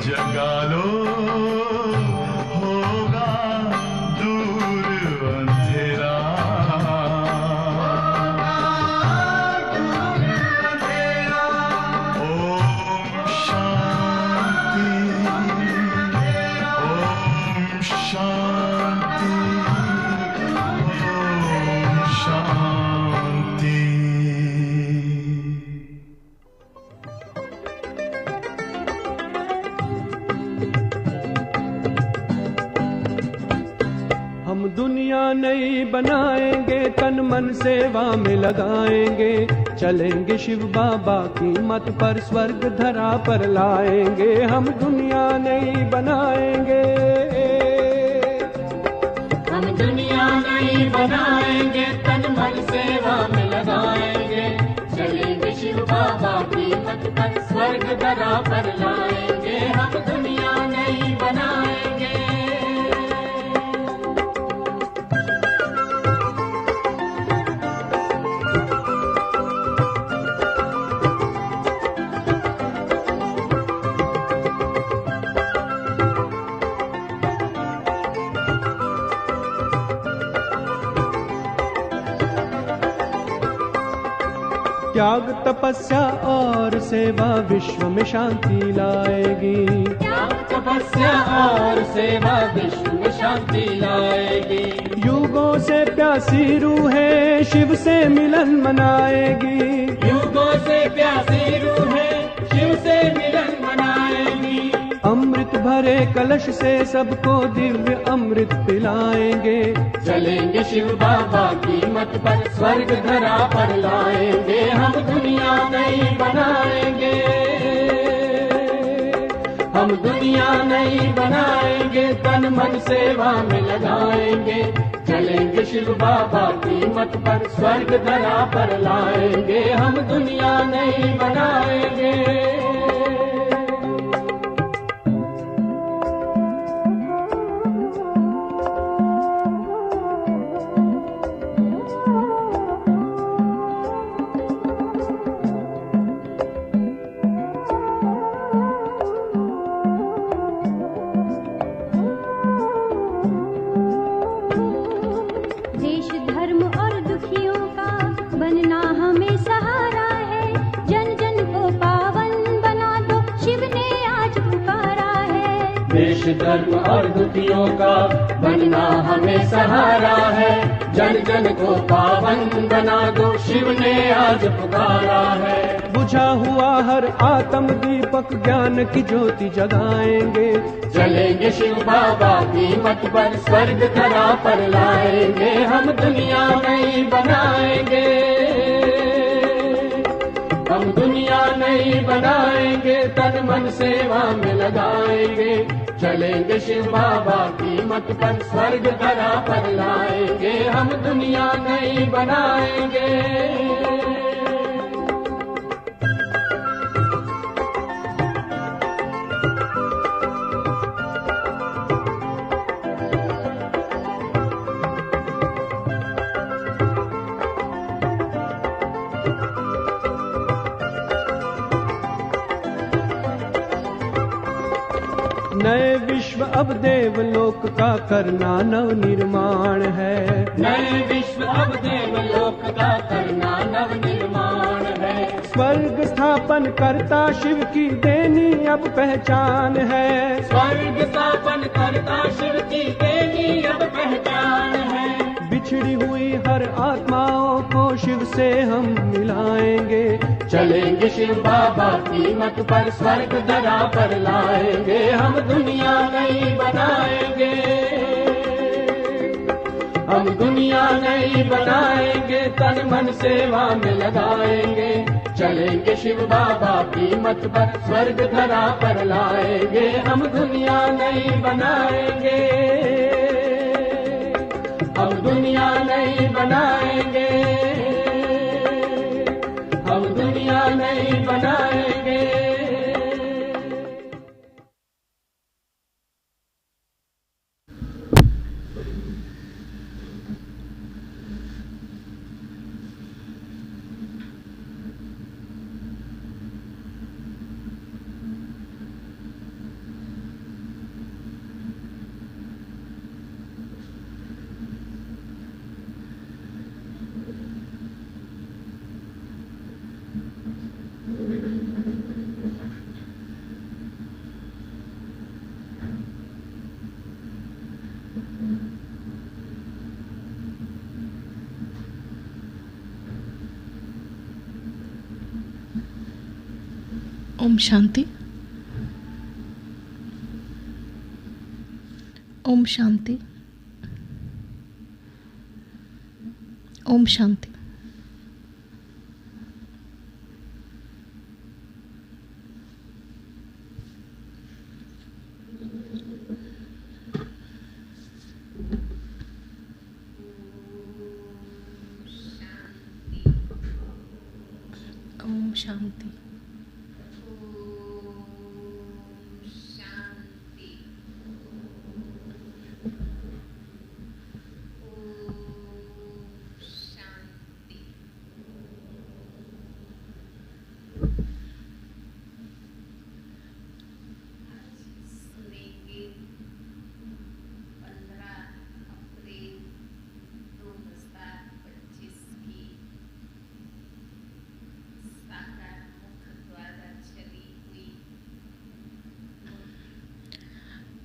जगा लो, होगा दूर अंधेरा। ओम शांति, ओम शांति, ओम शांति। हम दुनिया नई बनाएंगे, तन मन सेवा में लगाएंगे, चलेंगे शिव बाबा की मत पर, स्वर्ग धरा पर लाएंगे। हम दुनिया नई बनाएंगे, हम दुनिया नई बनाएंगे, तन मन सेवा में लगाएंगे, चलेंगे शिव बाबा की मत पर, स्वर्ग धरा पर लाएंगे। हम दुनिया नई बनाएंगे। त्याग तपस्या और सेवा विश्व में शांति लाएगी। त्याग तपस्या और सेवा विश्व में शांति लाएगी। युगों से प्यासी रूह है, शिव से मिलन मनाएगी। युगों से प्यासी रूह है, शिव से मिलन मनाएगी। अमृत भरे कलश से सबको दिव्य अमृत पिलाएंगे, चलेंगे शिव बाबा की मत पर, स्वर्ग धरा पर लाएंगे। हम दुनिया नई बनाएंगे, हम दुनिया नई बनाएंगे, तन मन सेवा में लगाएंगे, चलेंगे शिव बाबा की मत पर, स्वर्ग धरा पर लाएंगे। हम दुनिया नई बनाएंगे। देश धर्म और दुखियों का बनना हमें सहारा है, जन जन को पावन बना दो, शिव ने आज पुकारा है। बुझा हुआ हर आत्म दीपक ज्ञान की ज्योति जगाएंगे, चलेंगे शिव बाबा की मत पर, स्वर्ग धरा पर लाएंगे। हम दुनिया नई बनाएंगे, हम दुनिया नई बनाएंगे, तन मन सेवा में लगाएंगे, चलेंगे शिव बाबा की मत पर, स्वर्ग धरा पर लाएंगे। हम दुनिया नई बनाएंगे। नए विश्व अब देवलोक का करना नव निर्माण है। नए विश्व अब देवलोक का करना नव निर्माण है। स्वर्ग स्थापन करता शिव की देनी अब पहचान है। स्वर्ग स्थापन करता शिव की देनी अब पहचान है। बिछड़ी हुई हर आत्माओं को शिव से हम मिलाएंगे, चलेंगे शिव बाबा की मत पर, स्वर्ग धरा पर लाएंगे। हम दुनिया नई बनाएंगे, हम दुनिया नई बनाएंगे, तन मन सेवा में लगाएंगे, चलेंगे शिव बाबा की मत पर, स्वर्ग धरा पर लाएंगे। हम दुनिया नई बनाएंगे, हम दुनिया नई बनाएंगे, हम दुनिया नई बनाएंगे। Om Shanti. Om Shanti. Om Shanti. Om Shanti.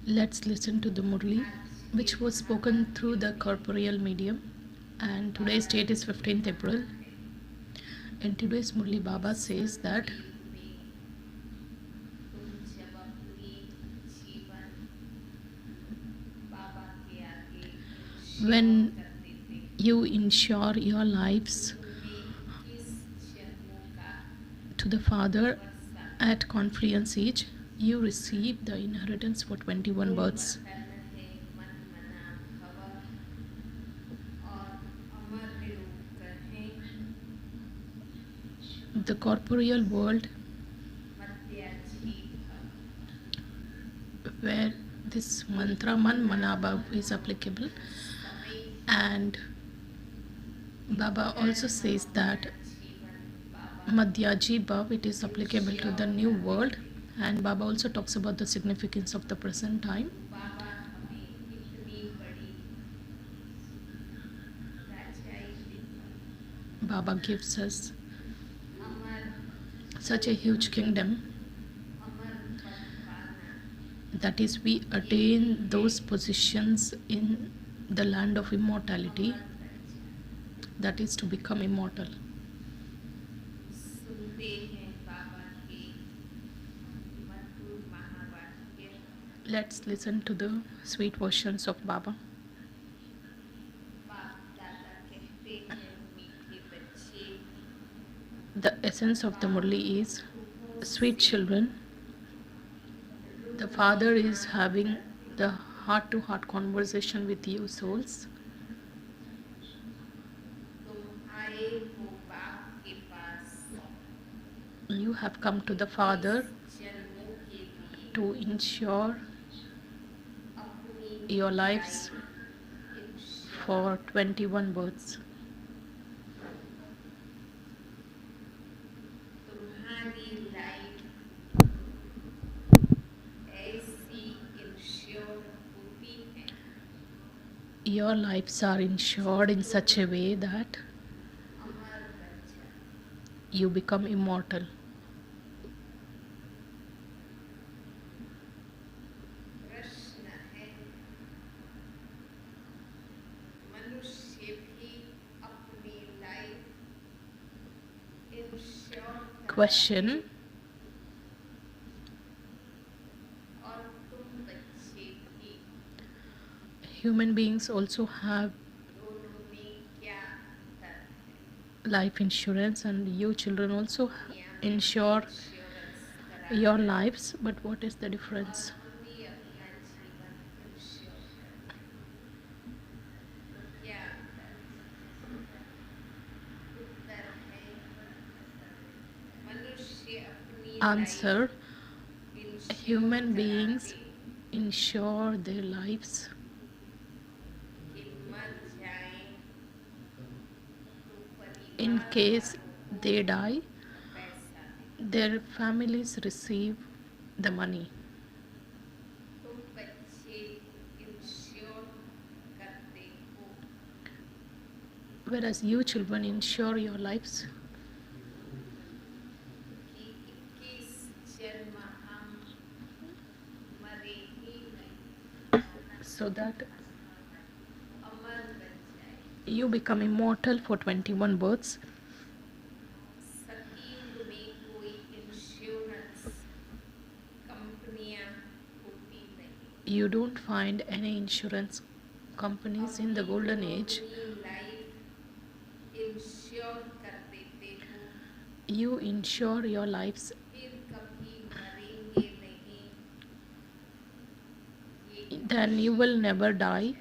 Let's listen to the Murli, which was spoken through the corporeal medium. And today's date is 15th April. In today's Murli, Baba says that when you insure your lives to the Father at conference age, you receive the inheritance for 21 births. The corporeal world, where this mantra Man Manabhav is applicable, and Baba also says that Madhyaji Bhav, it is applicable to the new world, and Baba also talks about the significance of the present time. Baba gives us such a huge kingdom, that is, we attain those positions in the land of immortality, that is to become immortal. Let's listen to the sweet versions of Baba. The essence of the Murli is, sweet children, the Father is having the heart-to-heart conversation with you souls. You have come to the Father to ensure your lives for 21 births. Your lives are insured in such a way that you become immortal. Question: human beings also have life insurance, and you children also insure your lives, but what is the difference? Answer: human beings insure their lives in case they die, their families receive the money. Whereas you children insure your lives so that you become immortal for 21 births. You don't find any insurance companies in the golden age. Ensure कर देते हो, You insure your lives, फिर कभी मरेंगे नहीं, ये then you will never die.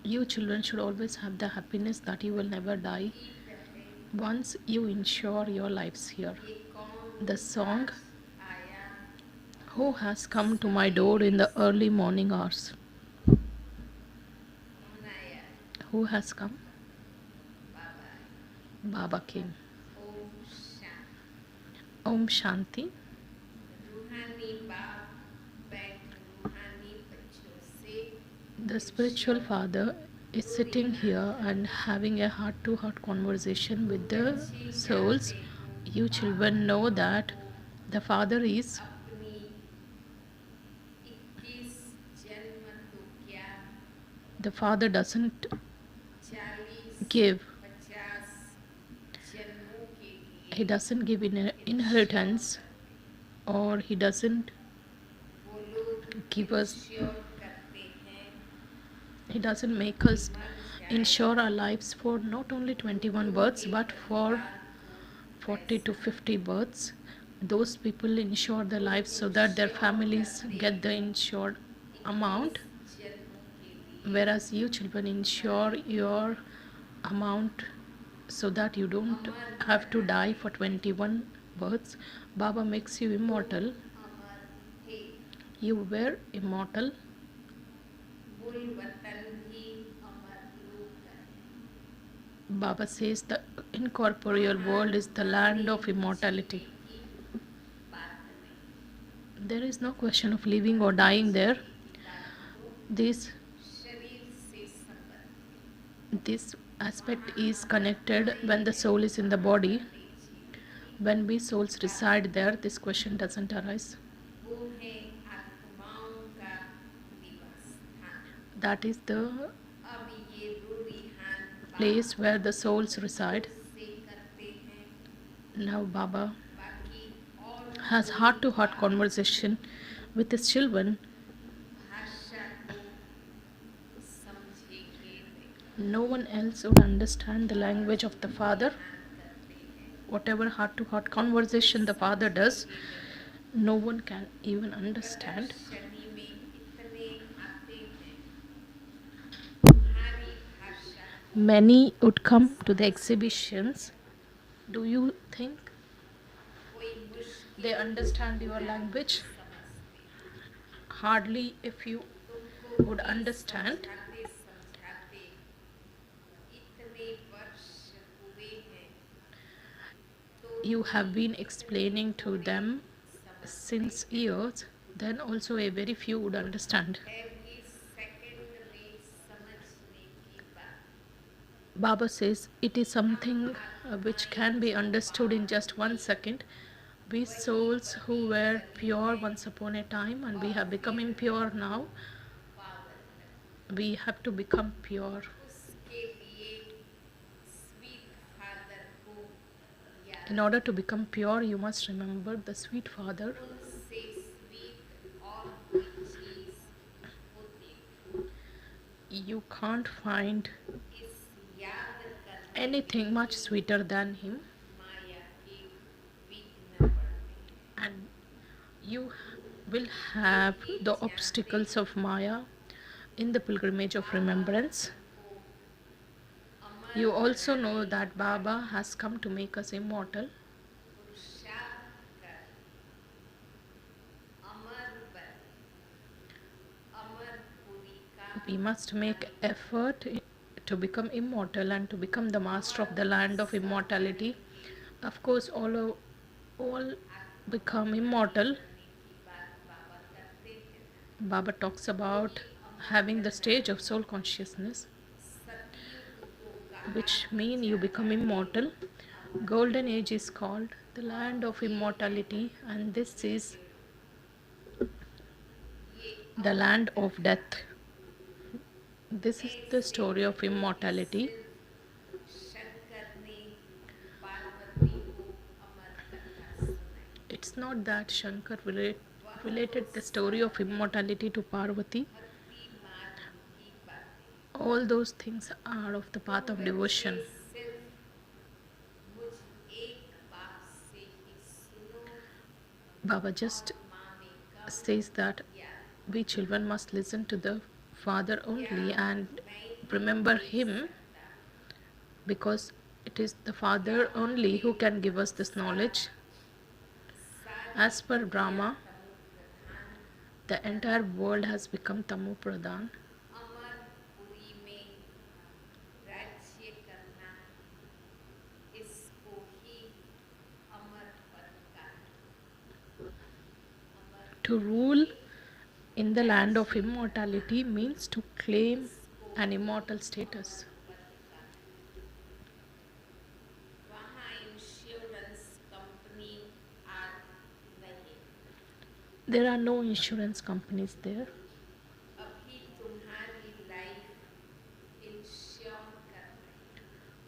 You children should always have the happiness that you will never die गीत है, once you insure your lives here. ये कौन The song, आया, Who has come to my door in the early morning hours? कौन आया, Who has come? बाबा आया। Baba came. Om Shanti. Om Shanti. रूहानी बाप बैठ रूहानी बच्चों से The spiritual father is sitting here and having a heart to heart conversation with the souls. You children know that the father is, अपनी 21 जन्म तो क्या, the father doesn't 40 give, 50 जन्मों के लिए he doesn't give inheritance, or he doesn't वो लोग give us, ensure करते हैं, he doesn't make us insure our lives for not only 21 births but for 40 to 50 births. Those people insure their lives so that their families get the insured amount, जन्मों के लिए whereas you children insure your amount so that you don't have to die for 21 births. Baba makes you immortal. अमर थे, You were immortal. मूल वतन भी अमर लोक है, Baba says the incorporeal world is the land of immortality. की बात नहीं, There is no question of living or dying there. This शरीर से संबंध this aspect is connected when the soul is in the body. When we souls reside there, this question doesn't arise. वो है आत्माओं का निवास स्थान। That is the अब ये Ruhaan place where the souls reside. से करते हैं, Now Baba बाकी और has heart to heart conversation with his children. भाषा को समझेंगे नहीं, No one else would understand the language of the Father. करते हैं, Whatever heart to heart conversation the Father does, no one can even understand. Shani में इतने आते हैं, तुम्हारी भाषा Many would come to the exhibitions. Do you think कोई मुश्किल they understand your language? समझते, Hardly if you तुमको would understand. समझाते समझाते इतने वर्ष हुए हैं, तो You have been explaining to them since years, then also a very few would understand. every second में समझने की बात, Baba says it is something which can be understood in just 1 second. We souls who were pure once upon a time and we have become impure now, power we have to become pure. उसके लिए sweet father को याद, In order to become pure, you must remember the sweet Father. उनसे sweet और कोई चीज होती, You can't find इस याद करने anything much sweeter than Him, माया के विघ्न पड़ते, and you will have the obstacles of Maya in the pilgrimage of remembrance. Amar You also know that Baba has come to make us immortal. पुरुषार्थ कर, अमर बन, अमरपुरी का We must make effort to become immortal and to become the master of the land of immortality. Of course, all become immortal. की बात बाबा करते थे, Baba talks about having the stage of soul consciousness, सतयुग को कहा which mean you become immortal. Golden age is called the land of immortality, and this is ये the land of death. This is the story of immortality. Shankar ने पार्वती को अमर कथा सुनाई, It's not that Shankar related the story of immortality to Parvati. All those things are of the path of devotion. Baba just says that we children must listen to the Father only and remember Him, because it is the Father only who can give us this knowledge. As per Brahma, the entire world has become Tamu Pradhan. To rule in the land of immortality means to claim an immortal status. There are no insurance companies there.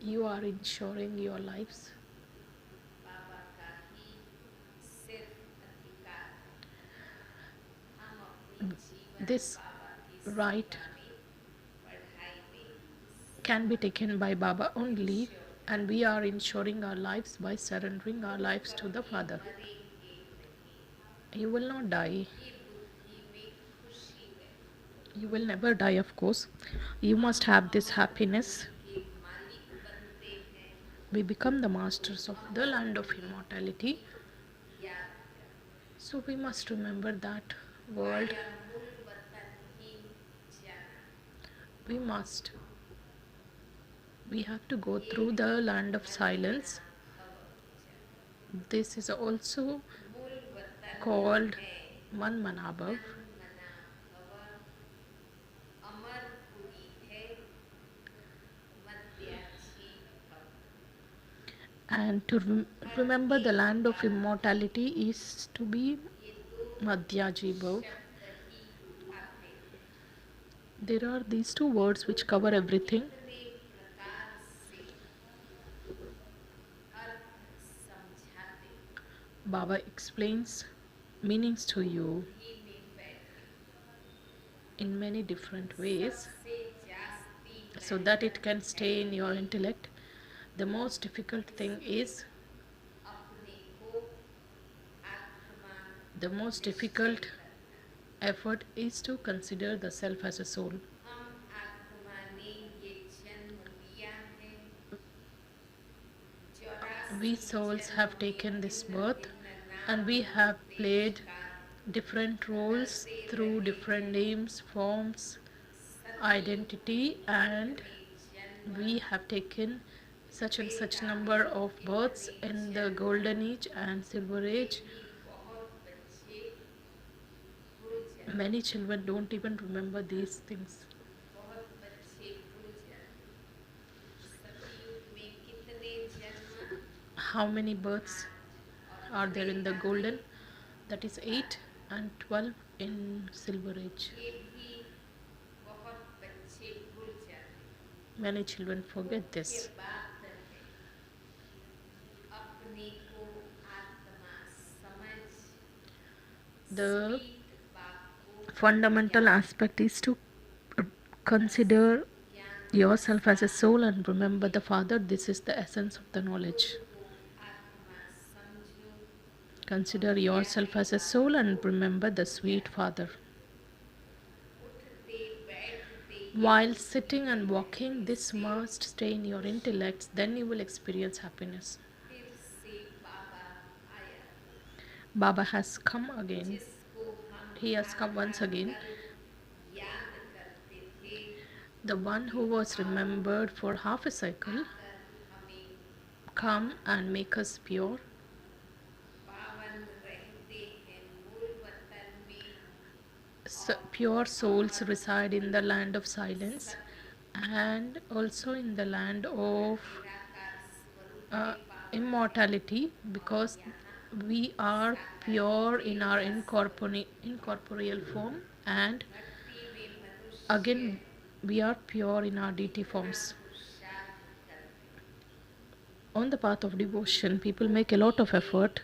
You are insuring your lives. This right can be taken by Baba only, and we are insuring our lives by surrendering our lives to the Father. You will not die. You will never die, of course. You must have this happiness. We become the masters of the land of immortality. So we must remember that world. We have to go through the land of silence. This is also called One Manabhav. And to remember the land of immortality is to be Madhyaji Bhav. There are these two words which cover everything. Baba explains meanings to you in many different ways so that it can stay in your intellect. The most difficult thing is, the most difficult effort is to consider the self as a soul. We souls have taken this birth and we have played different roles through different names, forms, identity, and we have taken such and such number of births in the golden age and silver age. Many children don't even remember these things. How many births are there in the golden? That is 8 and 12 in silver age. Many children forget this. The fundamental aspect is to consider yourself as a soul and remember the Father. This is the essence of the knowledge. Consider yourself as a soul and remember the sweet Father. While sitting and walking, this must stay in your intellects, then you will experience happiness. Baba has come again. He has come once again. The one who was remembered for half a cycle, come and make us pure. So, pure souls reside in the land of silence and also in the land of immortality, because we are pure in our incorporeal form, and again we are pure in our deity forms. On the path of devotion, people make a lot of effort.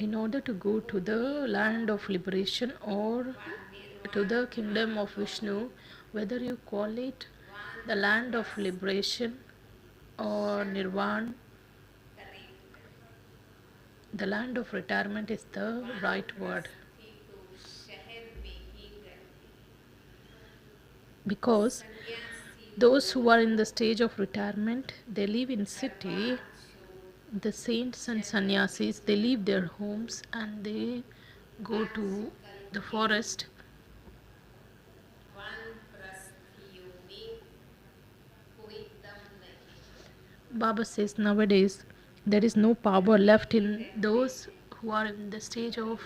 in order to go to the land of liberation or to the kingdom of Vishnu, whether you call it the land of liberation or nirvana, the land of retirement is the right word. Because those who are in the stage of retirement, they live in city. The saints and sannyasis, they leave their homes and they go to the forest. Baba says nowadays there is no power left in those who are in the stage of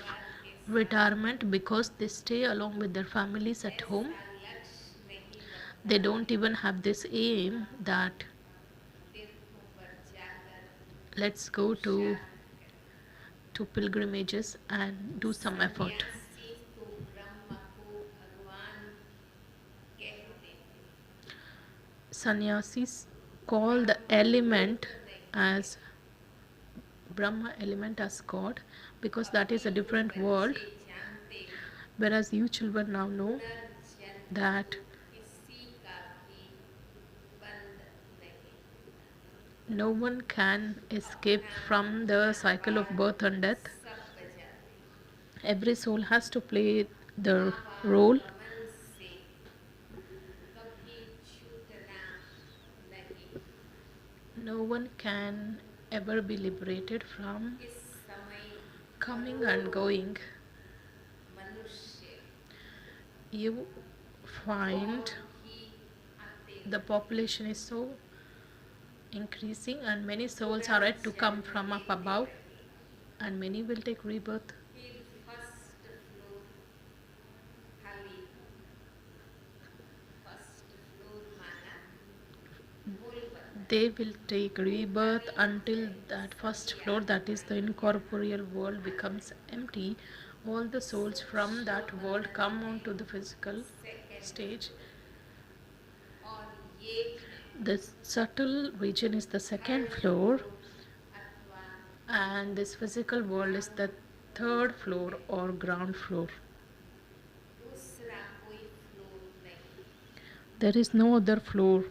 retirement because they stay along with their families at home. They don't even have this aim that let's go to pilgrimages and do some effort. Sannyasis call the element as Brahma element as God because that is a different world, whereas you children now know that no one can escape from the cycle of birth and death. Every soul has to play the role. No one can ever be liberated from coming and going. You find the population is so increasing and many souls are yet to come from up above and many will take rebirth. They will take rebirth until that first floor, that is the incorporeal world, becomes empty. All the souls from that world come onto the physical stage. The subtle region is the second floor and this physical world is the third floor or ground floor. There is no other floor.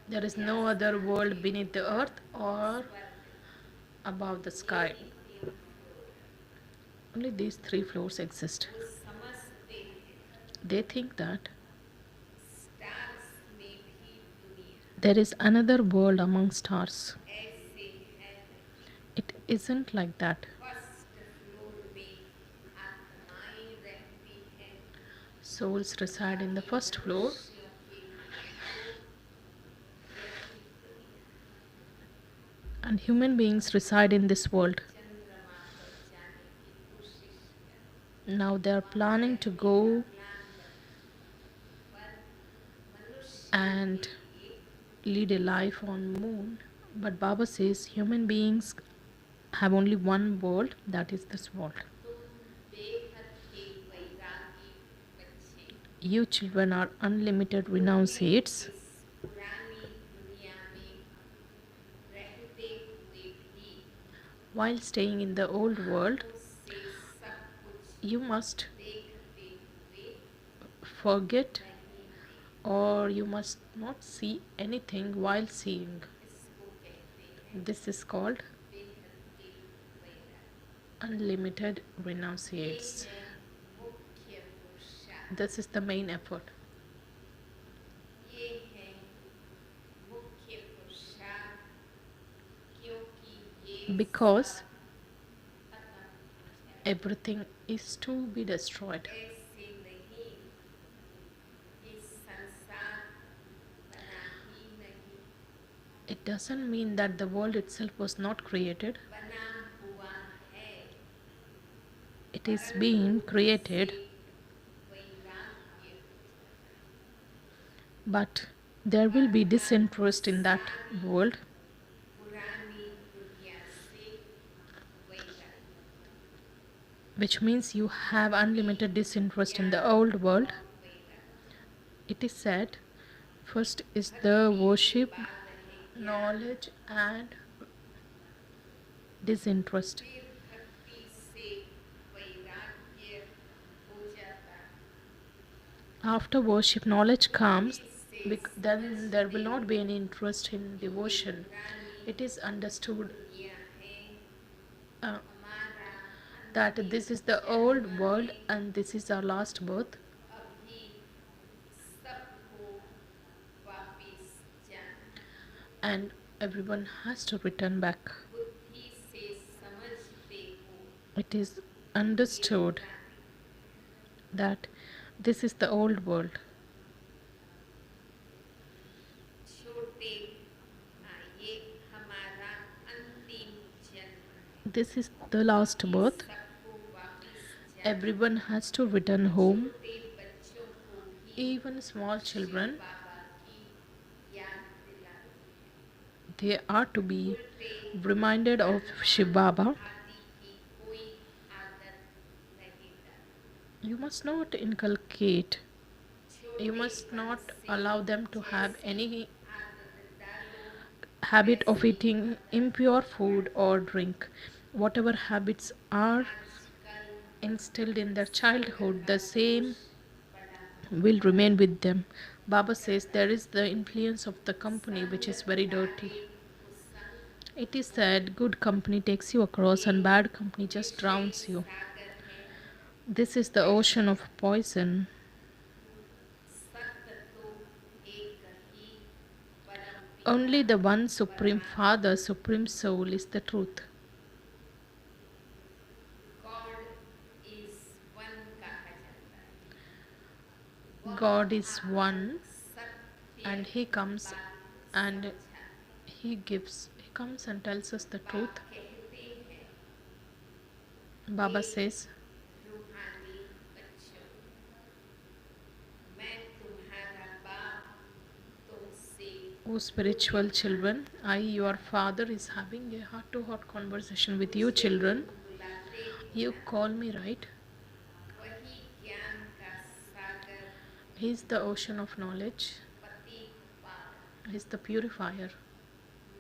There is no other world beneath the earth or above the sky. Only these three floors exist. They think that there is another world among stars. It isn't like that. Souls reside in the first floor. And human beings reside in this world. Now they are planning to go and lead a life on moon. But Baba says human beings have only one world, that is this world. You children are unlimited renunciates. While staying in the old world, you must forget or you must not see anything while seeing. This is called unlimited renunciates. This is the main effort. Because everything is to be destroyed. It doesn't mean that the world itself was not created. It is being created, but there will be disinterest in that world. Which means you have unlimited disinterest in the old world. It is said, first is the worship, knowledge and disinterest. फिर भक्ति से वैराग्य हो जाता है। After worship, knowledge comes, then there will not be any interest in devotion. It is understood दुनिया है uh, हमारा that अंतिम this is the old जन्म world है। and this is our last birth. अभी सबको वापिस जाना And everyone has to return back. बुद्धि से समझते हो It is understood that this is the old world. छोटे ये हमारा अंतिम जन्म है। This is the last birth. सबको वापिस जाना Everyone has to return home. छोटे बच्चों को भी Even small children, बाबा की याद दिलाती they are to be है। reminded of Shiv Baba. आदि की कोई आदत नहीं डालती। You must not inculcate, छोटे you must not से allow them to have any आदत डालो habit of eating impure food or drink. Whatever habits are आजकल instilled in their childhood, the same बड़ा will remain with them. Baba says there is the influence of the company which is very dirty. कुसंग It is said good company takes you across and bad company just drowns you. सागर है This is the ocean of poison. सत्य तो एक ही परम पिता Only the one Supreme Father, Supreme Soul is the truth. God is one कहा जाता है। God is one सत्य and He comes बात and समझाता He gives. He comes and tells us the truth. कहते हैं Baba says, रूहानी बच्चों मैं तुम्हारा बाप तुमसे O spiritual children, I, your father, is having a heart-to-heart conversation with you children. बुलाते You call me, right? वही ज्ञान का सागर He is the ocean of knowledge. पति पार He is the purifier.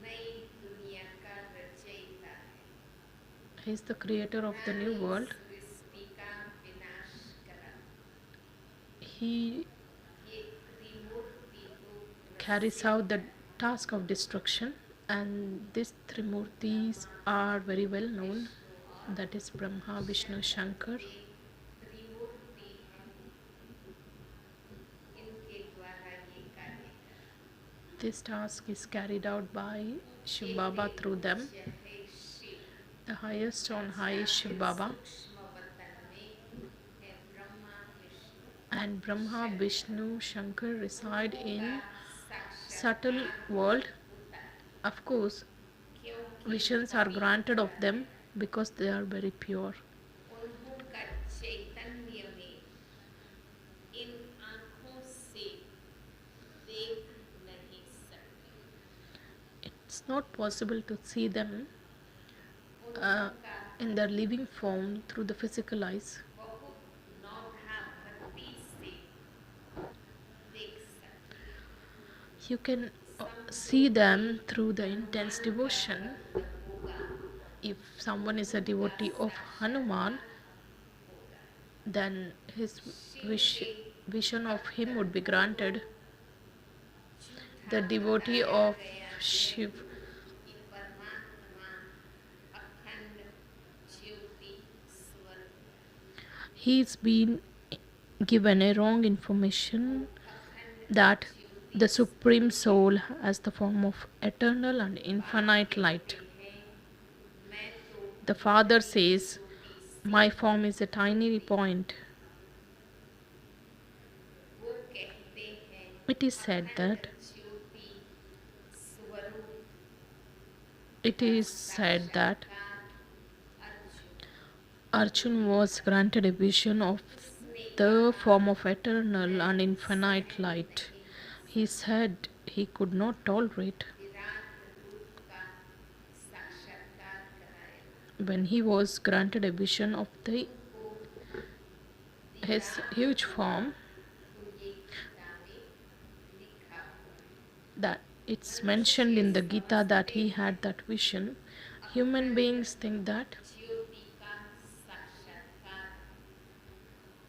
नई दुनिया का रचयिता है। He is the creator of the new world. सृष्टि का विनाश करा He ये त्रिमूर्ति रूप carries out the task of destruction, and these three murtis are very well known. That is Brahma, Vishnu, Shankar. त्रिमूर्ति है इनके द्वारा ये कार्य करा This task is carried out by Shiv Baba through them. जय है Shiv The highest on high is Shiv Baba, सूक्ष्म वतन में है Brahma Vishnu and Brahma, Vishnu, Shankar reside in साक्षात subtle world. होता Of course, क्योंकि visions are granted of them because they are very pure. उन्हों का चैतन्य में इन आँखों से देख नहीं सकते। It's not possible to see them उन्हों का in their living form through the physical eyes. बहुत नौधा भक्ति से देख सकते। You can see them through the intense devotion. होगा If someone is a devotee of Hanuman, then his vision of him would be granted. The devotee of Shiv, कि परमात्मा अखंड ज्योति स्वरूप he's been given a wrong information that the Supreme Soul has the form of eternal and infinite light. है। मैं तो The Father says, my form is a tiny point. वो कहते हैं It is said that ज्योति स्वरूप it is said that का Arjun Arjun was granted a vision of the form of eternal and infinite light. He said he could not tolerate Virat रूप का साक्षात्कार कराया। when he was granted a vision of his huge form, तो ये किताबें लिखा हुआ है। that It's mentioned in the Gita that he had that vision. Human beings think that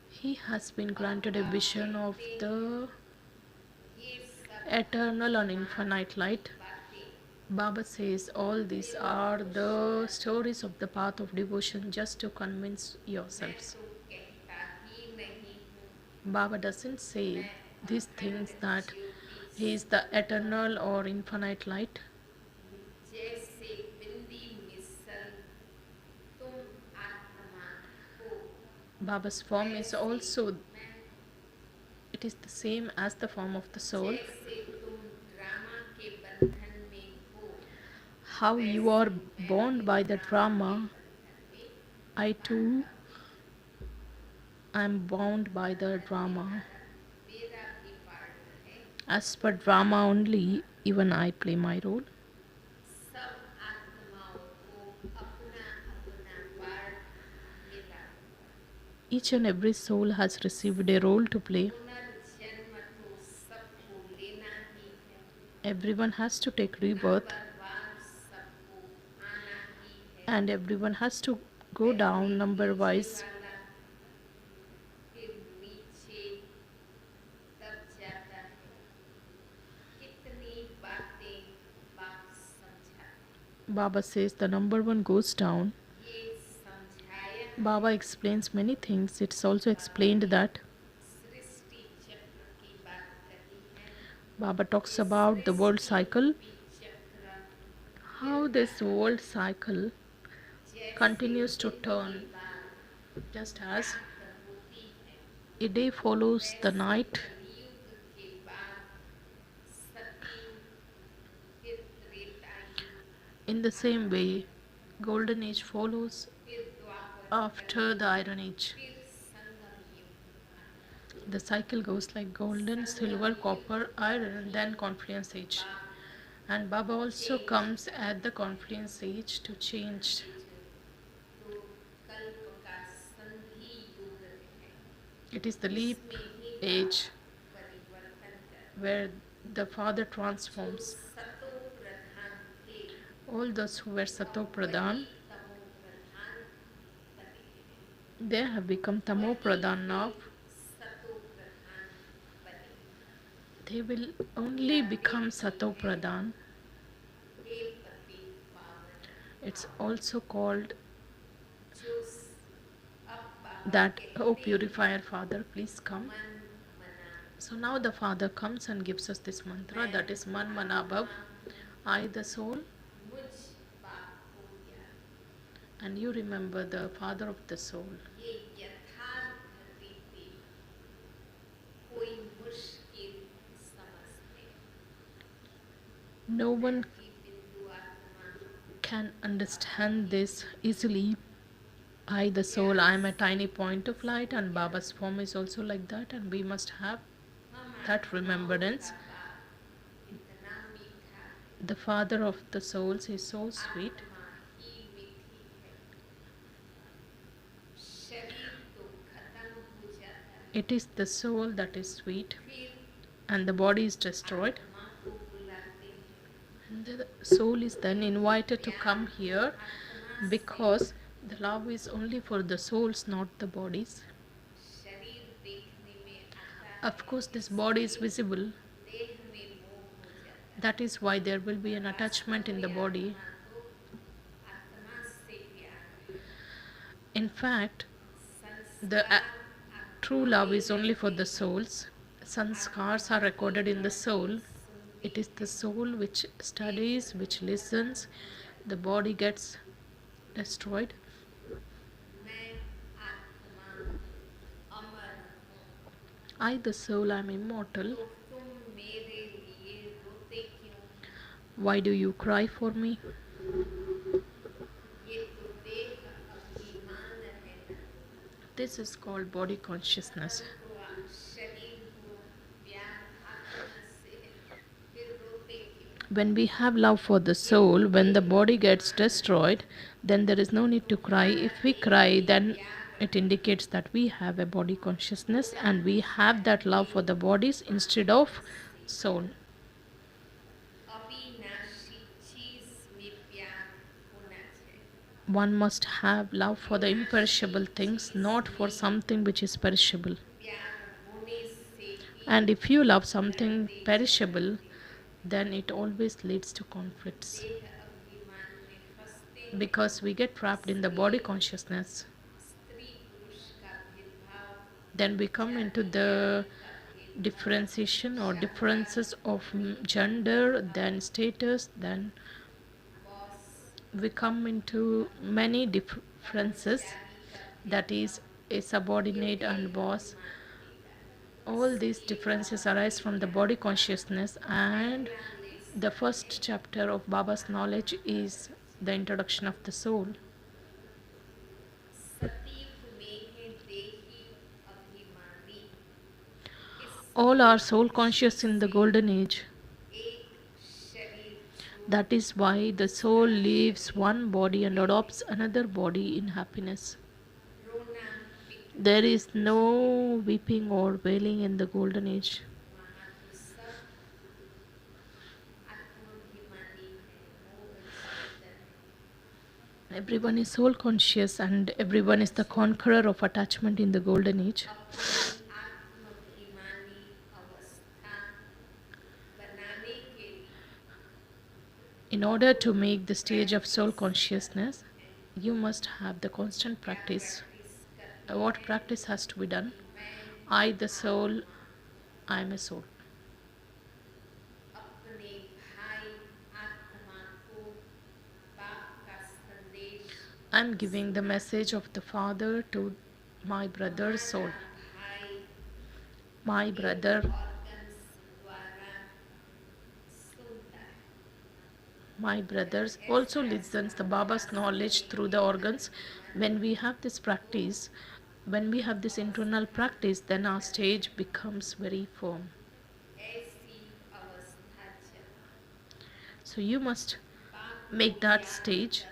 he has been granted a vision of the eternal and infinite light. Baba says all these are the stories of the path of devotion just to convince yourselves. Baba doesn't say these things that he is the eternal or infinite light. Baba's form is also, it is the same as the form of the soul. How you are bound by the drama, I too am bound by the drama. As per drama only, even I play my role. Each and every soul has received a role to play. Everyone has to take rebirth, and everyone has to go down number wise. Baba says the number one goes down. Baba explains many things. It's also explained that Baba talks about the world cycle, how this world cycle continues to turn, just as a day follows the night. In the same way, golden age follows after the iron age. The cycle goes like golden, silver, copper, iron, then confluence age. And Baba also comes at the confluence age to change. It is the leap age where the Father transforms all those who were Sato Pradhan. They have become Tamo Pradhan now. They will only become Sato Pradhan. It's also called that, oh purifier Father, please come. So now the Father comes and gives us this mantra, that is Man Manabhav, I the soul. And you remember the Father of the soul. No one can understand this easily. I the soul, I am a tiny point of light, and Baba's form is also like that, and we must have that remembrance. The Father of the souls is so sweet. It is the soul that is sweet, and the body is destroyed. And the soul is then invited to come here, because the love is only for the souls, not the bodies. Of course, this body is visible. That is why there will be an attachment in the body. In fact, the true love is only for the souls. Sanskars are recorded in the soul. It is the soul which studies, which listens. The body gets destroyed. I, the soul, am immortal. Why do you cry for me? This is called body consciousness. When we have love for the soul, when the body gets destroyed, then there is no need to cry. If we cry, then it indicates that we have a body consciousness and we have that love for the bodies instead of soul. one must have love for the imperishable things, not for something which is perishable. And if you love something perishable, then it always leads to conflicts, because we get trapped in the body consciousness. Then we come into the differentiation or differences of gender, then status, then we come into many differences, that is a subordinate and boss. All these differences arise from the body consciousness, and the first chapter of Baba's knowledge is the introduction of the soul. All are soul conscious in the golden age. That is why the soul leaves one body and adopts another body in happiness. There is no weeping or wailing in the golden age. Everyone is soul conscious and everyone is the conqueror of attachment in the golden age. In order to make the stage of soul consciousness, you must have the constant practice. What practice has to be done? I, the soul, I am a soul. I am giving the message of the Father to my brother's soul. My brother, also listens the Baba's knowledge through the organs. When we have this practice, when we have this internal practice, then our stage becomes very firm. So you must make that stage.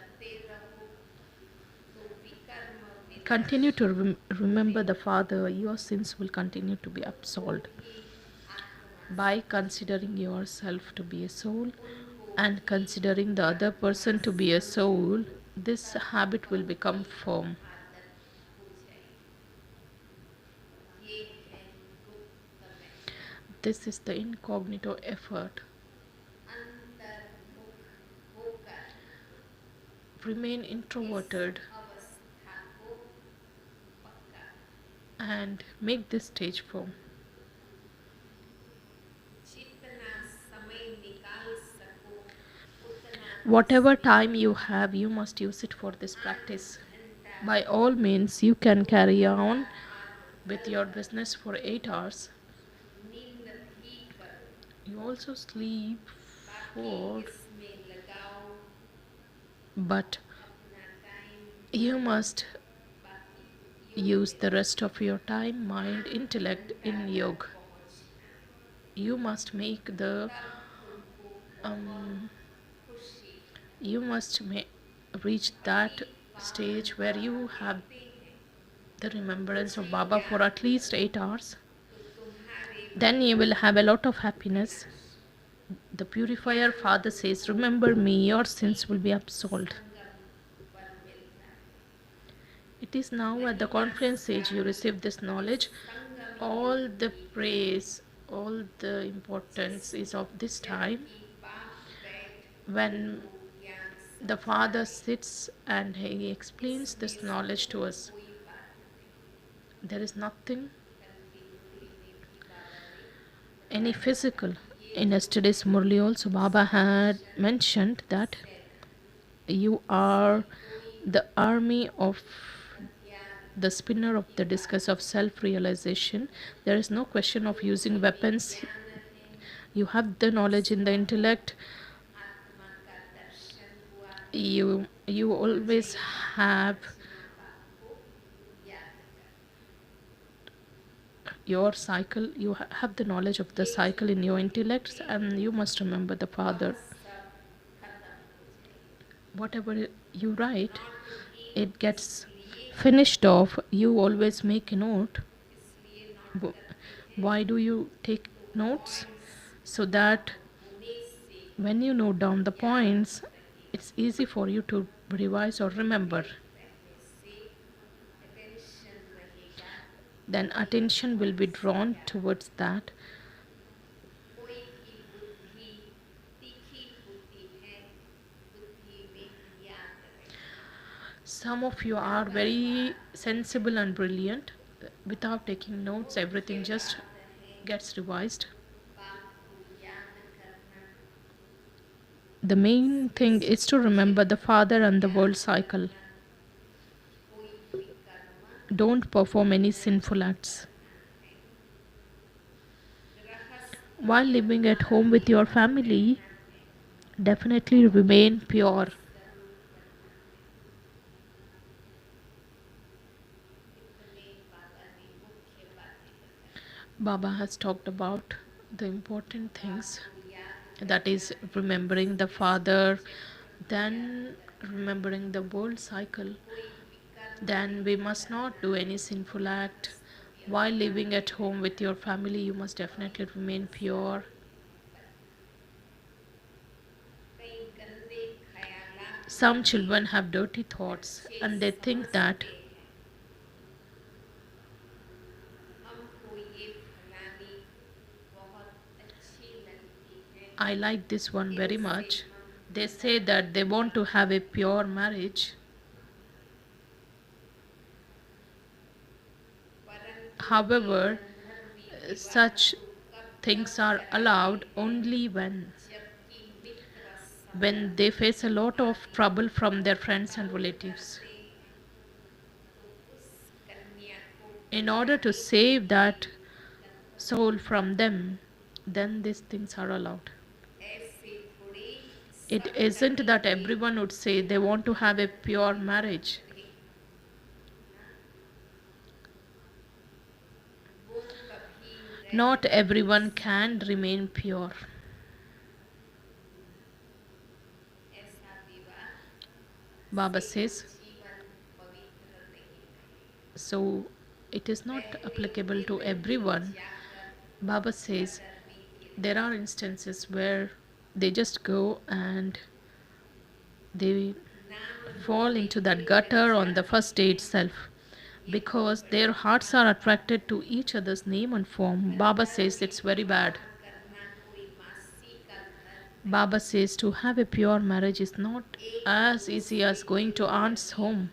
Continue to remember the Father. Your sins will continue to be absolved. By considering yourself to be a soul and considering the other person to be a soul, this habit will become firm. This is the incognito effort. Remain introverted and make this stage firm. Whatever time you have, you must use it for this practice. By all means, you can carry on with your business for 8 hours. You also sleep for, but you must use the rest of your time, mind, intellect in yoga. You must make the you must reach that stage where you have the remembrance of Baba for at least 8 hours. Then you will have a lot of happiness. The purifier Father says, remember me, your sins will be absolved. It is now at the conference stage you receive this knowledge. All the praise, all the importance is of this time, when the Father sits and he explains this knowledge to us. There is nothing any physical. In yesterday's Murli also, Baba had mentioned that you are the army of the spinner of the discus of self-realization. There is no question of using weapons. You have the knowledge in the intellect. You always have your cycle. You have the knowledge of the cycle in your intellect, and you must remember the Father. Whatever you write, it gets finished off. You always make a note. Why do you take notes? So that when you note down the points, it's easy for you to revise or remember, then attention will be drawn towards that. Some of you are very sensible and brilliant. Without taking notes, everything just gets revised. The main thing is to remember the father and the world cycle. Don't perform any sinful acts. While living at home with your family, definitely remain pure. Baba has talked about the important things, that is remembering the father, then remembering the world cycle. Then we must not do any sinful act. While living at home with your family, you must definitely remain pure. Some children have dirty thoughts and they think that I like this one very much. They say that they want to have a pure marriage. However, such things are allowed only when they face a lot of trouble from their friends and relatives. In order to save that soul from them, then these things are allowed. It isn't that everyone would say they want to have a pure marriage. Not everyone can remain pure. Baba says, so it is not applicable to everyone. Baba says there are instances where they just go and they fall into that gutter on the first day itself because their hearts are attracted to each other's name and form. Baba says it's very bad. Baba says to have a pure marriage is not as easy as going to aunt's home.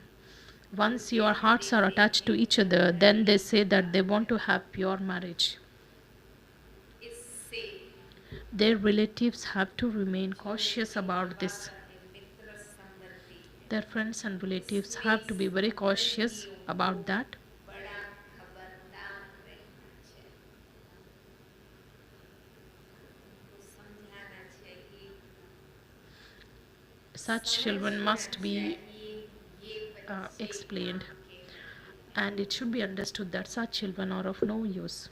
Once your hearts are attached to each other, then they say that they want to have pure marriage. Their relatives have to remain cautious about this. Their friends and relatives have to be very cautious about that. Such children must be explained, and it should be understood that such children are of no use.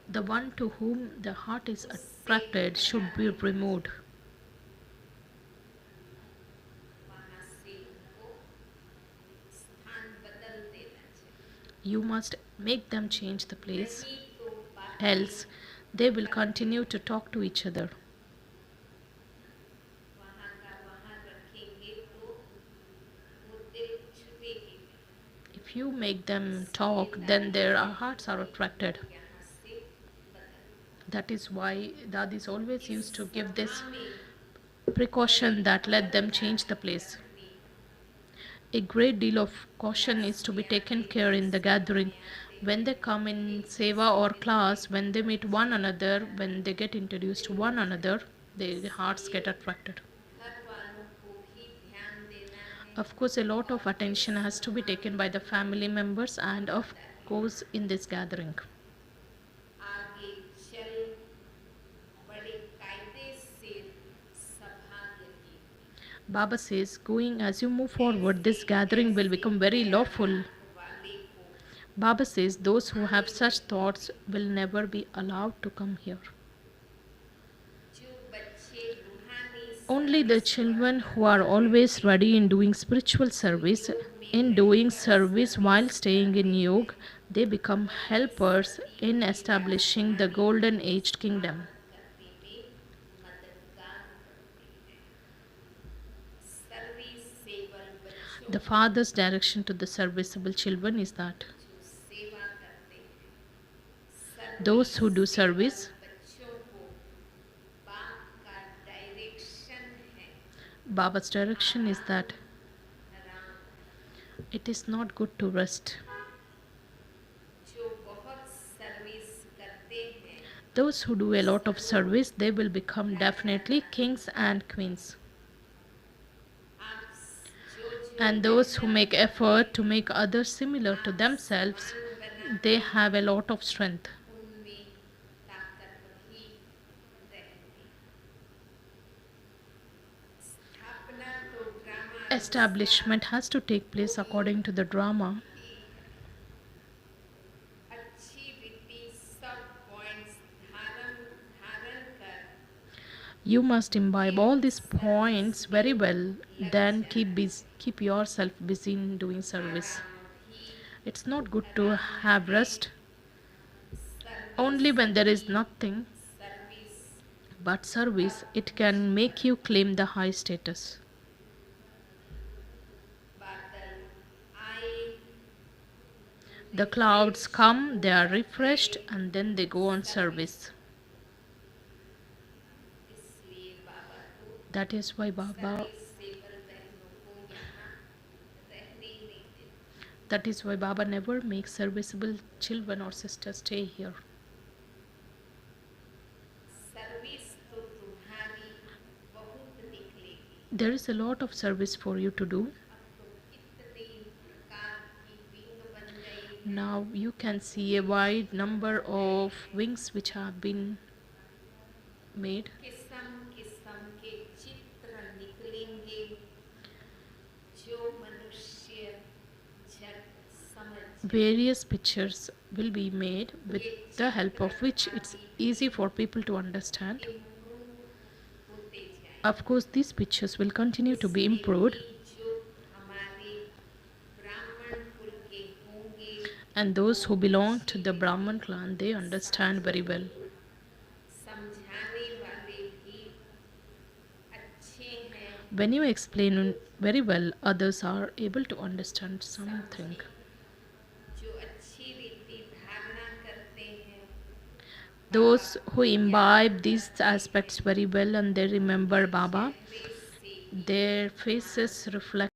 The one to whom the heart is attracted should be removed. You must make them change the place, else they will continue to talk to each other. If you make them talk, then their hearts are attracted. That is why Dadis always used to give this precaution that let them change the place. A great deal of caution is to be taken care in the gathering. When they come in seva or class, when they meet one another, when they get introduced to one another, their hearts get attracted. Of course, a lot of attention has to be taken by the family members and of course in this gathering. Baba says, going as you move forward, this gathering will become very lawful. Baba says, those who have such thoughts will never be allowed to come here. Only the children who are always ready in doing spiritual service, in doing service while staying in yoga, they become helpers in establishing the golden aged kingdom. The father's direction to the serviceable children is that those who do service, Baba's direction is that it is not good to rest. Those who do a lot of service, they will become definitely kings and queens. And those who make effort to make others similar to themselves, they have a lot of strength. Establishment has to take place according to the drama. You must imbibe all these points very well, then keep yourself busy in doing service. It's not good to have rest only when there is nothing but service. It can make you claim the high status. The clouds come, they are refreshed, and then they go on service. That is why Baba never makes serviceable children or sisters stay here. There is a lot of service for you to do. Now you can see a wide number of wings which have been made. Various pictures will be made with the help of which it's easy for people to understand. Of course, these pictures will continue to be improved, and those who belong to the Brahman clan, they understand very well. When you explain very well, others are able to understand something. Those who imbibe these aspects very well and they remember Baba, their faces reflect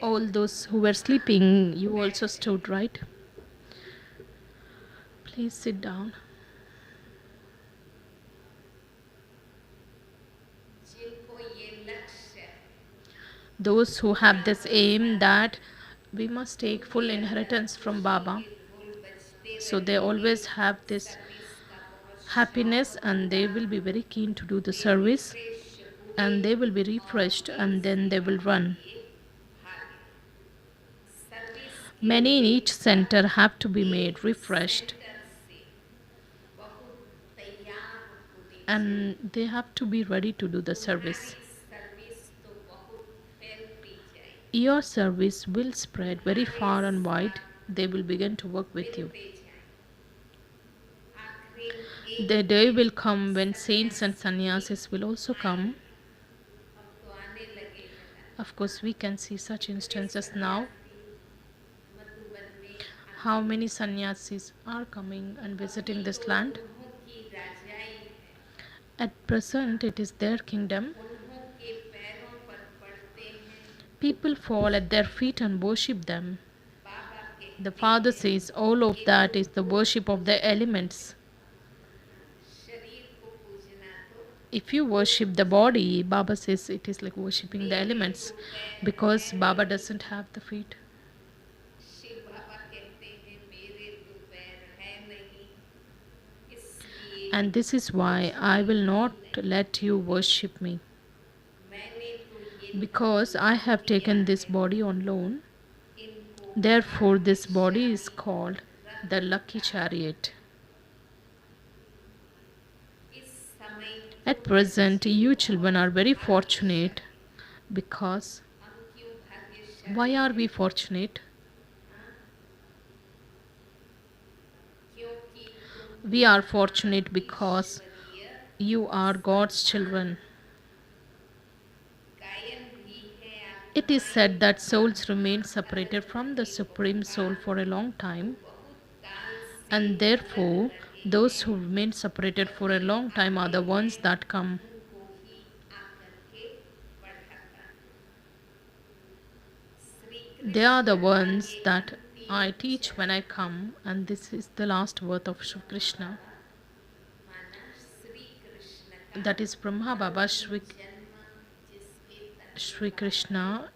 all those who were sleeping. You also stood, right? Please sit down. Those who have this aim that we must take full inheritance from Baba, so they always have this happiness and they will be very keen to do the service, and they will be refreshed and then they will run. Many in each center have to be made refreshed, and they have to be ready to do the service. Your service will spread very far and wide. They will begin to work with you. The day will come when saints and sannyasis will also come. Of course, we can see such instances now. How many sannyasis are coming and visiting this land? At present, it is their kingdom. People fall at their feet and worship them. The Father says all of that is the worship of the elements. If you worship the body, Baba says it is like worshipping the elements, because Baba doesn't have the feet. And this is why I will not let you worship me, because I have taken this body on loan. Therefore, this body is called the lucky chariot. At present, you children are very fortunate, because why are we fortunate? We are fortunate because you are God's children. It is said that souls remain separated from the Supreme Soul for a long time, and therefore, those who remain separated for a long time are the ones that come. They are the ones that I teach when I come, and this is the last word of Shri Krishna. That is Brahma Baba Shri Krishna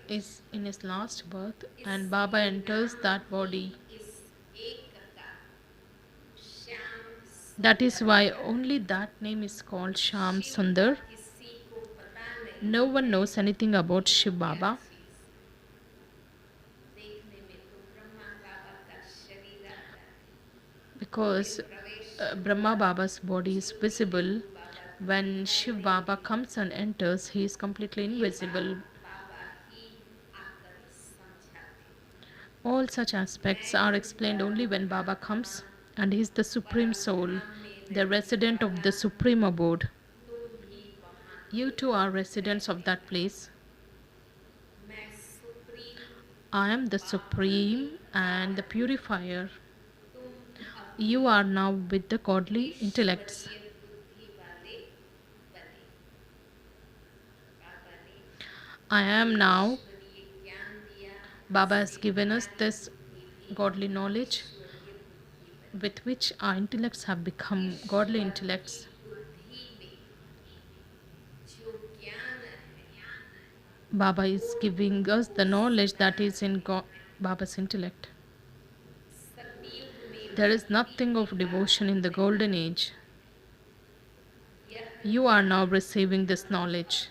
is in his last birth, and Baba enters that body. That is why only that name is called Sham Sundar. No one knows anything about Shiv Baba. Because Brahma Baba's body is visible. When Shiv Baba comes and enters, he is completely invisible. All such aspects are explained only when Baba comes, and he is the Supreme Soul, the resident of the Supreme Abode. You too are residents of that place. I am the Supreme and the Purifier. You are now with the godly intellects. I am now. Baba has given us this godly knowledge with which our intellects have become godly intellects. Baba is giving us the knowledge that is in Baba's intellect. There is nothing of devotion in the golden age. You are now receiving this knowledge.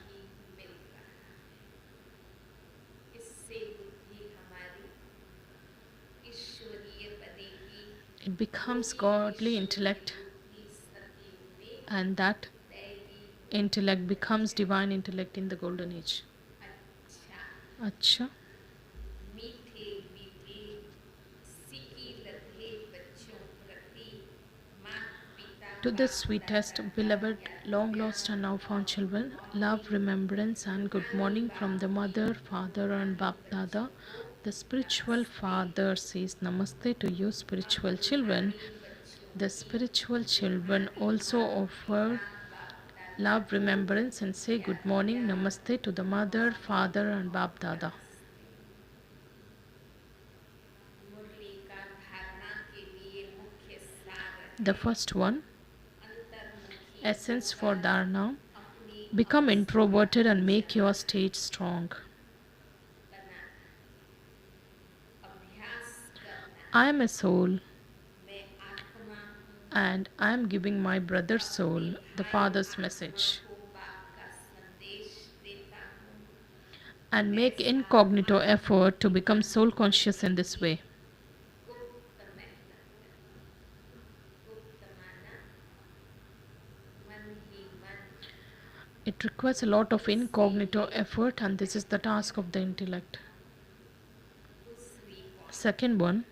It becomes godly intellect, and that intellect becomes divine intellect in the golden age. Acha. To the sweetest, beloved, long lost and now found children, love, remembrance, and good morning from the mother, father, and Bap Dada. The spiritual father says Namaste to you, spiritual children. The spiritual children also offer love, remembrance, and say good morning, Namaste to the mother, father, and Bap Dada. The first one, essence for dharana. Become introverted and make your stage strong. I am a soul, and I am giving my brother's soul the Father's message. And make incognito effort to become soul conscious in this way. It requires a lot of incognito effort, and this is the task of the intellect. Second one,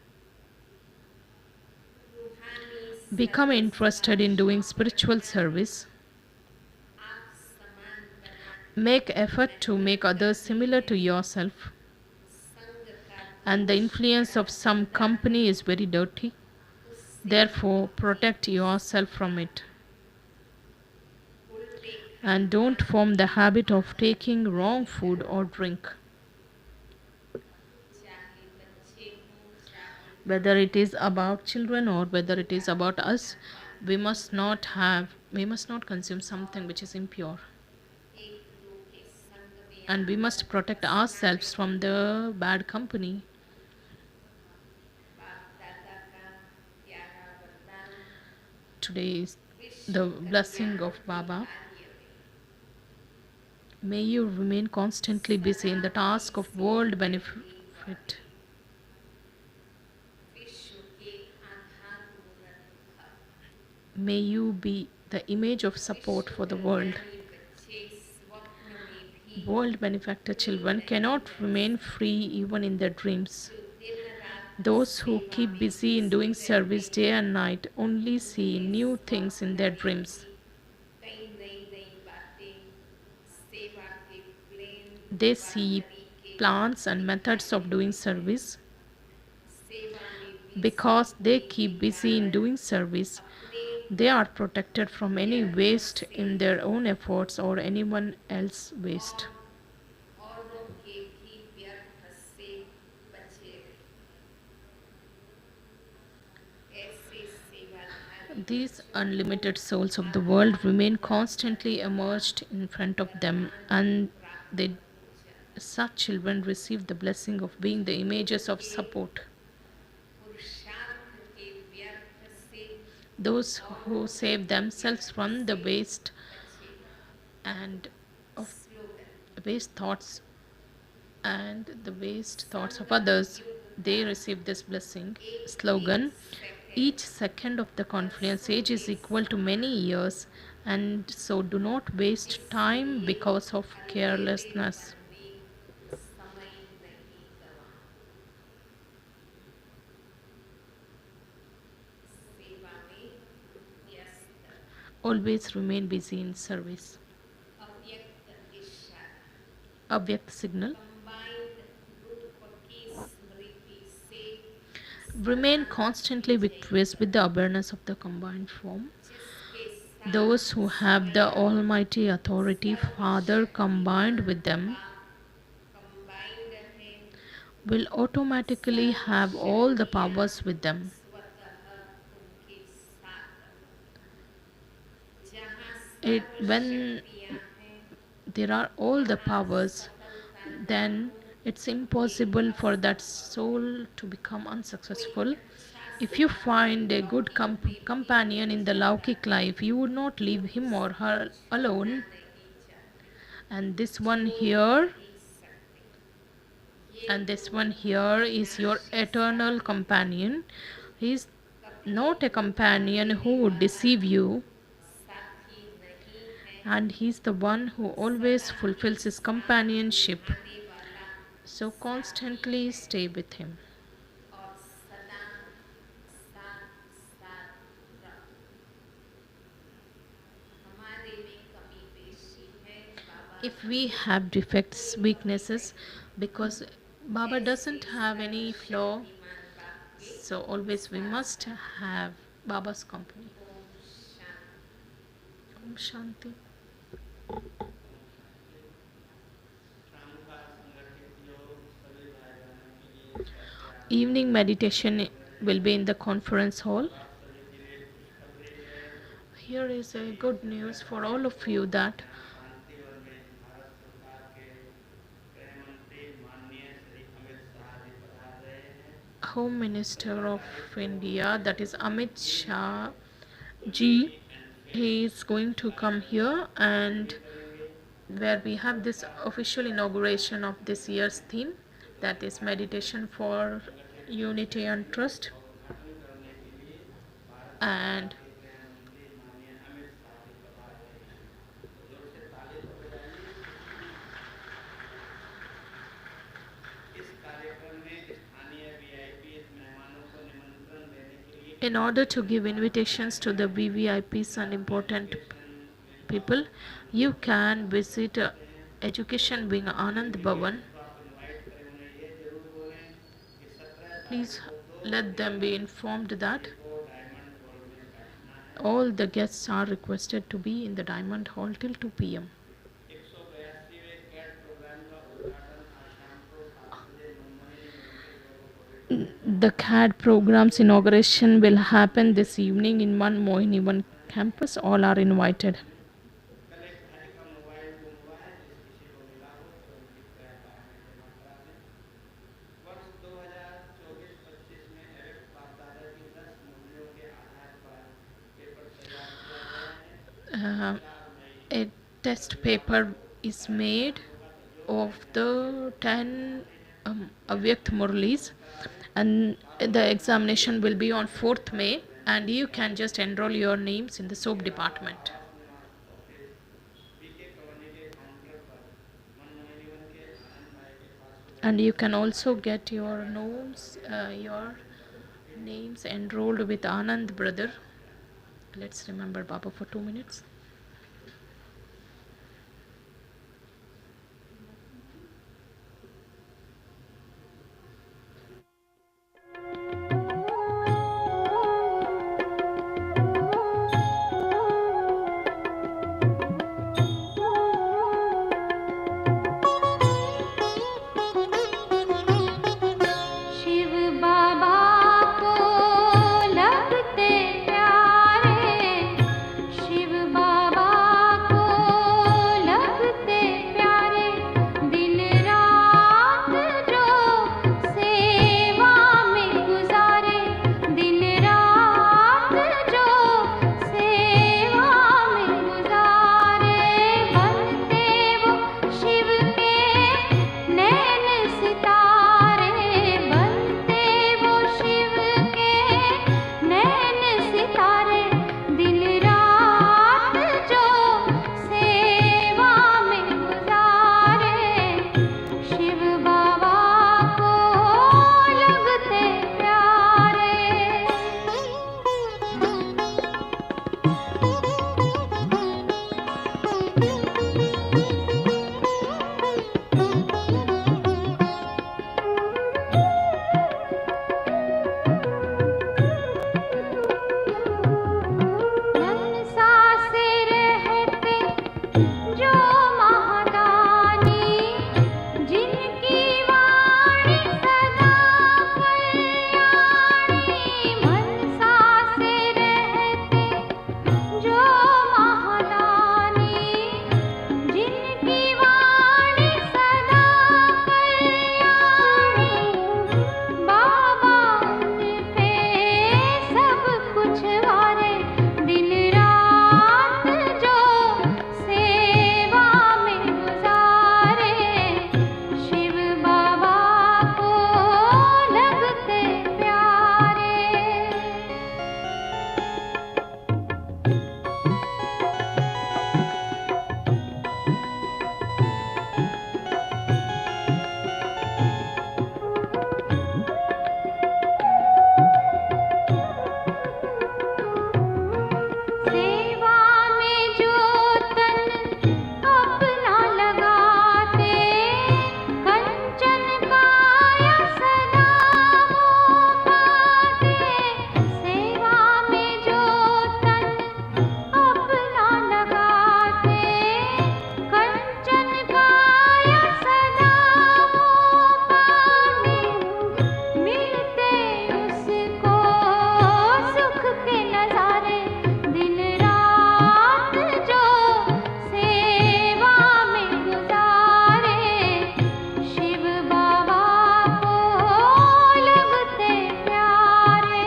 become interested in doing spiritual service. Make effort to make others similar to yourself. And the influence of some company is very dirty. Therefore, protect yourself from it. And don't form the habit of taking wrong food or drink. Whether it is about children or whether it is about us, we must not consume something which is impure. And we must protect ourselves from the bad company. Today is the blessing of Baba. May you remain constantly busy in the task of world benefit. May you be the image of support for the world. World benefactor children cannot remain free even in their dreams. Those who keep busy in doing service day and night only see new things in their dreams. They see plans and methods of doing service. Because they keep busy in doing service, they are protected from any waste in their own efforts or anyone else's waste. These unlimited souls of the world remain constantly emerged in front of them, and they, such children receive the blessing of being the images of support. Those who save themselves from the waste and of waste thoughts and the waste thoughts of others, they receive this blessing. Slogan: each second of the confluence age is equal to many years, and so do not waste time because of carelessness. Always remain busy in service. Avyakt signal. Remain constantly victorious with the awareness of the combined form. Those who have the Almighty Authority Father combined with them will automatically have all the powers with them. When there are all the powers, then it's impossible for that soul to become unsuccessful. If you find a good companion in the Laukik life, you would not leave him or her alone. And this one here, is your eternal companion. He is not a companion who would deceive you, and he's the one who always fulfills his companionship. So constantly stay with him. If we have defects, weaknesses, because Baba doesn't have any flaw, so always we must have Baba's company. Om Shanti. Evening meditation will be in the conference hall. Here is a good news for all of you that Home Minister of India, that is Amit Shah ji, he is going to come here, and where we have this official inauguration of this year's theme, that is meditation for unity and trust. And in order to give invitations to the VVIPs and important people, you can visit Education Wing Anand Bhavan. Please let them be informed that all the guests are requested to be in the Diamond Hall till 2 p.m. The CAD program's inauguration will happen this evening in One Mohini One campus. All are invited. A test paper is made of the 10 Avyakt Murlis, and the examination will be on 4th May, and you can just enroll your names in the soap department. And you can also get your names enrolled with Anand brother. Let's remember Baba for 2 minutes. Shiv बाबा को लगते प्यारे, शिव बाबा को लगते प्यारे, दिन रात जो सेवा में गुजारे, दिन रात जो सेवा में गुजारे, बनते वो शिव के नैन सितारे, बनते वो शिव के नैन सितारे, दिन रात जो सेवा में गुजारे, शिव बाबा को लगते प्यारे। मनसा से रहते जो महादानी, जिनकी वाणी सदा कल्याणी, मनसा से रहते जो महादानी, जिनकी वाणी सदा कल्याणी, बाबा उन पे सब कुछ वारे, दिन रात जो सेवा में गुजारे, शिव बाबा को लगते प्यारे। सेवा में जो तन अपना लगाते, कंचन काया सदा वो पाते, सेवा में जो तन अपना लगाते, कंचन काया सदा वो पाते, मिलते उसको सुख के नजारे, दिन रात जो सेवा में गुजारे, शिव बाबा को लगते प्यारे।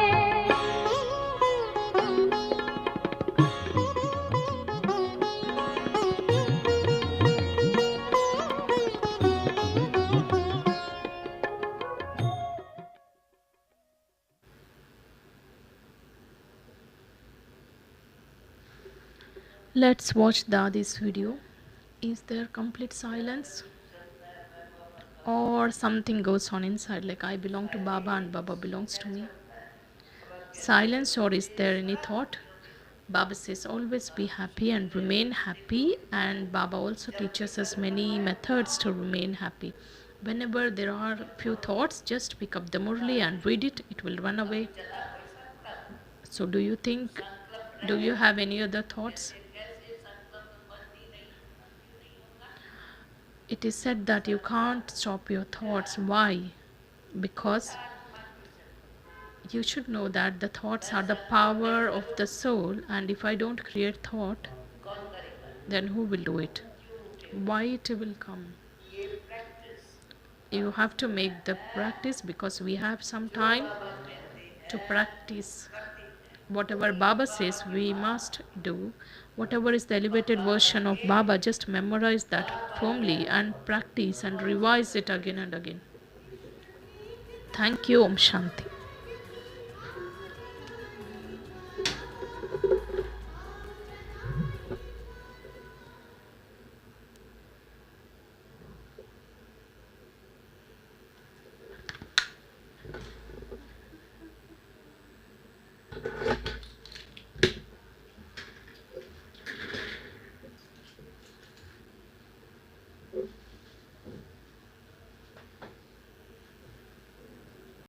Let's watch Dadi's video. Is there complete silence? Or something goes on inside, like I belong to Baba and Baba belongs to me? Silence, or is there any thought? Baba says always be happy and remain happy, and Baba also teaches us many methods to remain happy. Whenever there are few thoughts, just pick up the Murli and read it, it will run away. So do you have any other thoughts? It is said that you can't stop your thoughts. Why? Because you should know that the thoughts are the power of the soul, and if I don't create thought, then who will do it? Why it will come? You have to make the practice, because we have some time to practice. Whatever Baba says, we must do. Whatever is the elevated version of Baba, just memorize that firmly and practice and revise it again and again. Thank you. Om Shanti.